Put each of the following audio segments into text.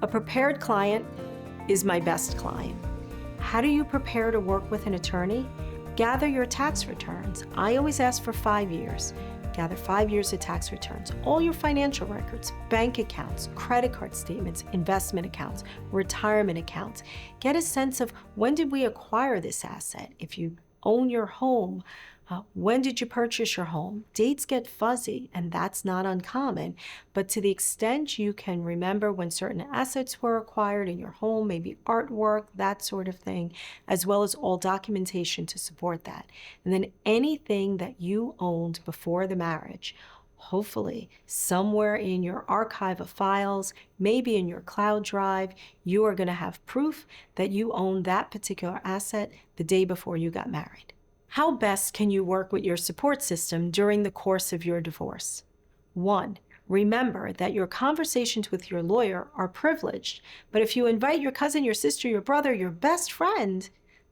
A prepared client is my best client. How do you prepare to work with an attorney? Gather your tax returns. I always ask for 5 years. Gather 5 years of tax returns, all your financial records, bank accounts, credit card statements, investment accounts, retirement accounts. Get a sense of when did we acquire this asset? If you own your home, when did you purchase your home? Dates get fuzzy, and that's not uncommon. But to the extent you can remember when certain assets were acquired in your home, maybe artwork, that sort of thing, as well as all documentation to support that. And then anything that you owned before the marriage, hopefully somewhere in your archive of files, maybe in your cloud drive, you are going to have proof that you owned that particular asset the day before you got married. How best can you work with your support system during the course of your divorce? 1, remember that your conversations with your lawyer are privileged, but if you invite your cousin, your sister, your brother, your best friend,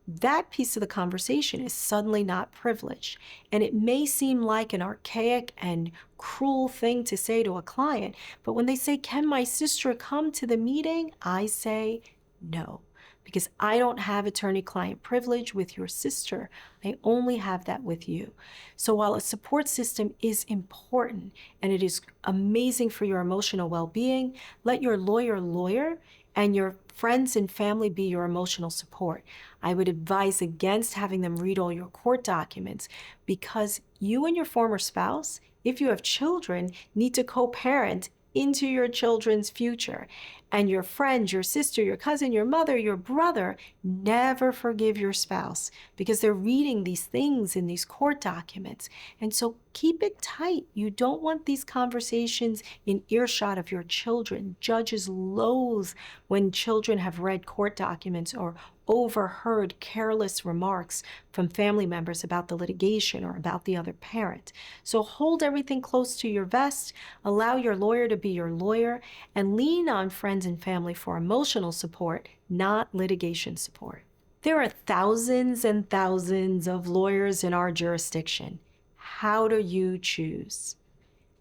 that piece of the conversation is suddenly not privileged. And it may seem like an archaic and cruel thing to say to a client, but when they say, "Can my sister come to the meeting?" I say, no. Because I don't have attorney-client privilege with your sister. I only have that with you. So while a support system is important and it is amazing for your emotional well-being, let your lawyer and your friends and family be your emotional support. I would advise against having them read all your court documents because you and your former spouse, if you have children, need to co-parent into your children's future. And your friend, your sister, your cousin, your mother, your brother, never forgive your spouse because they're reading these things in these court documents. And so keep it tight. You don't want these conversations in earshot of your children. Judges loathe when children have read court documents or overheard careless remarks from family members about the litigation or about the other parent. So hold everything close to your vest, allow your lawyer to be your lawyer, and lean on friends and family for emotional support, not litigation support. There are thousands and thousands of lawyers in our jurisdiction. How do you choose?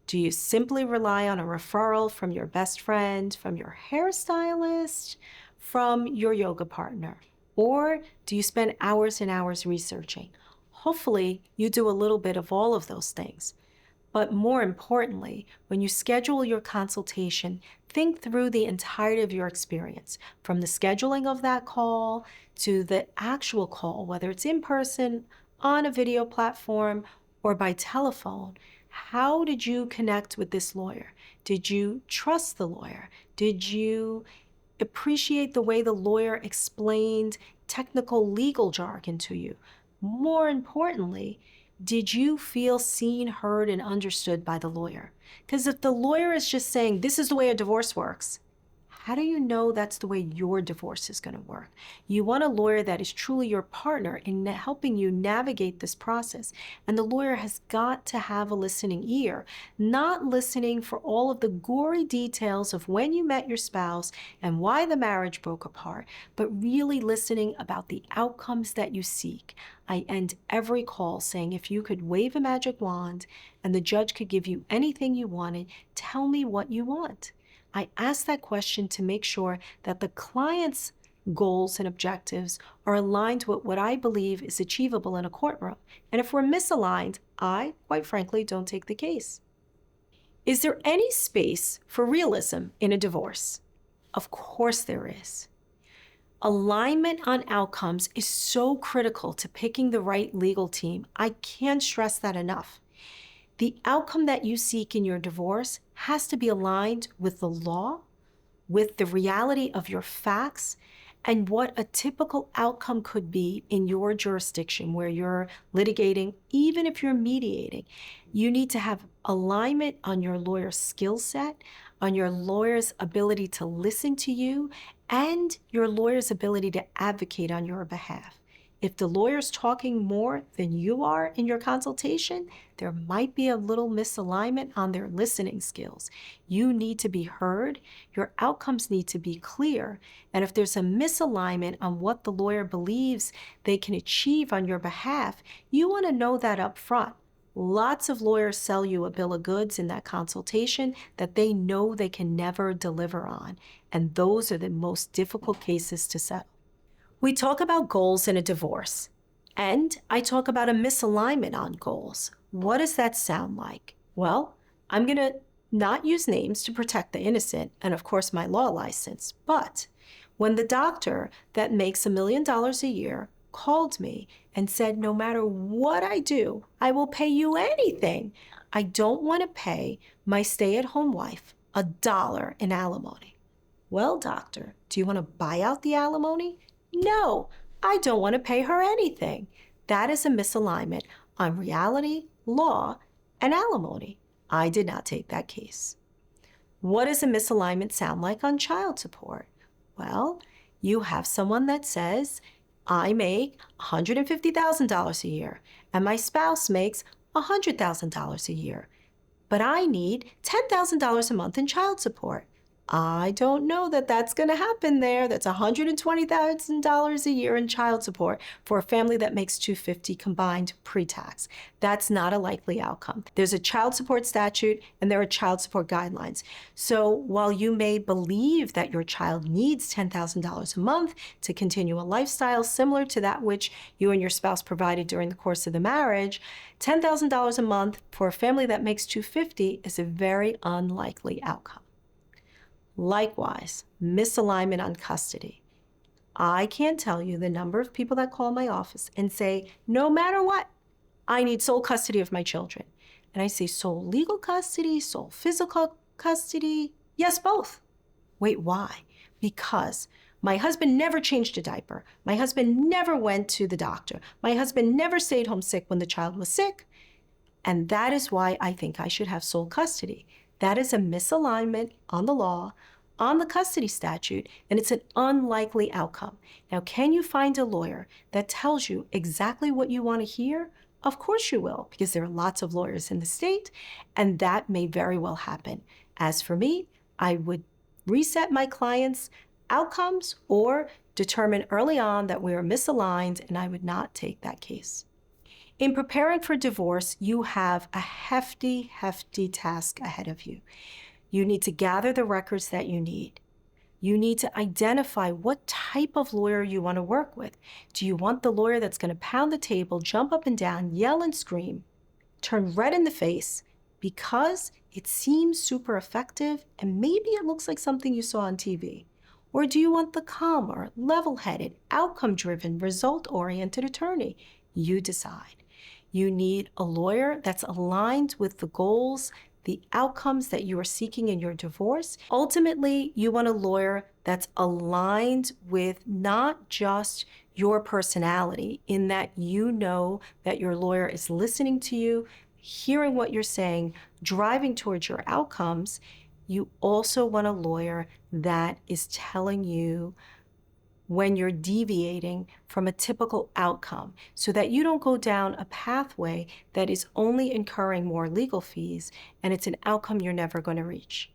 Do you simply rely on a referral from your best friend, from your hairstylist, from your yoga partner? Or do you spend hours and hours researching? Hopefully, you do a little bit of all of those things. But more importantly, when you schedule your consultation, think through the entirety of your experience, from the scheduling of that call to the actual call, whether it's in person, on a video platform, or by telephone. How did you connect with this lawyer? Did you trust the lawyer? Did you appreciate the way the lawyer explained technical legal jargon to you? More importantly, did you feel seen, heard, and understood by the lawyer? Because if the lawyer is just saying, "This is the way a divorce works," how do you know that's the way your divorce is going to work? You want a lawyer that is truly your partner in helping you navigate this process. And the lawyer has got to have a listening ear, not listening for all of the gory details of when you met your spouse and why the marriage broke apart, but really listening about the outcomes that you seek. I end every call saying, if you could wave a magic wand and the judge could give you anything you wanted, tell me what you want. I ask that question to make sure that the client's goals and objectives are aligned with what I believe is achievable in a courtroom. And if we're misaligned, I, quite frankly, don't take the case. Is there any space for realism in a divorce? Of course there is. Alignment on outcomes is so critical to picking the right legal team. I can't stress that enough. The outcome that you seek in your divorce has to be aligned with the law, with the reality of your facts, and what a typical outcome could be in your jurisdiction where you're litigating, even if you're mediating. You need to have alignment on your lawyer's skill set, on your lawyer's ability to listen to you, and your lawyer's ability to advocate on your behalf. If the lawyer's talking more than you are in your consultation, there might be a little misalignment on their listening skills. You need to be heard, your outcomes need to be clear, and if there's a misalignment on what the lawyer believes they can achieve on your behalf, you want to know that up front. Lots of lawyers sell you a bill of goods in that consultation that they know they can never deliver on, and those are the most difficult cases to settle. We talk about goals in a divorce, and I talk about a misalignment on goals. What does that sound like? Well, I'm going to not use names to protect the innocent and, of course, my law license, but when the doctor that makes $1 million a year called me and said, no matter what I do, I will pay you anything, I don't want to pay my stay-at-home wife $1 in alimony. Well, doctor, do you want to buy out the alimony? No, I don't want to pay her anything. That is a misalignment on reality, law, and alimony. I did not take that case. What does a misalignment sound like on child support? Well, you have someone that says, I make $150,000 a year, and my spouse makes $100,000 a year, but I need $10,000 a month in child support. I don't know that that's going to happen there. That's $120,000 a year in child support for a family that makes $250,000 combined pre-tax. That's not a likely outcome. There's a child support statute and there are child support guidelines. So while you may believe that your child needs $10,000 a month to continue a lifestyle similar to that which you and your spouse provided during the course of the marriage, $10,000 a month for a family that makes $250,000 is a very unlikely outcome. Likewise, misalignment on custody. I can't tell you the number of people that call my office and say, no matter what, I need sole custody of my children. And I say, sole legal custody, sole physical custody? Yes, both. Wait, why? Because my husband never changed a diaper. My husband never went to the doctor. My husband never stayed home sick when the child was sick. And that is why I think I should have sole custody. That is a misalignment on the law, on the custody statute, and it's an unlikely outcome. Now, can you find a lawyer that tells you exactly what you want to hear? Of course you will, because there are lots of lawyers in the state, and that may very well happen. As for me, I would reset my clients' outcomes or determine early on that we are misaligned, and I would not take that case. In preparing for divorce, you have a hefty task ahead of you. You need to gather the records that you need. You need to identify what type of lawyer you want to work with. Do you want the lawyer that's going to pound the table, jump up and down, yell and scream, turn red in the face because it seems super effective and maybe it looks like something you saw on TV? Or do you want the calmer, level-headed, outcome-driven, result-oriented attorney? You decide. You need a lawyer that's aligned with the goals, the outcomes that you are seeking in your divorce. Ultimately, you want a lawyer that's aligned with not just your personality, in that you know that your lawyer is listening to you, hearing what you're saying, driving towards your outcomes. You also want a lawyer that is telling you when you're deviating from a typical outcome, so that you don't go down a pathway that is only incurring more legal fees and it's an outcome you're never going to reach.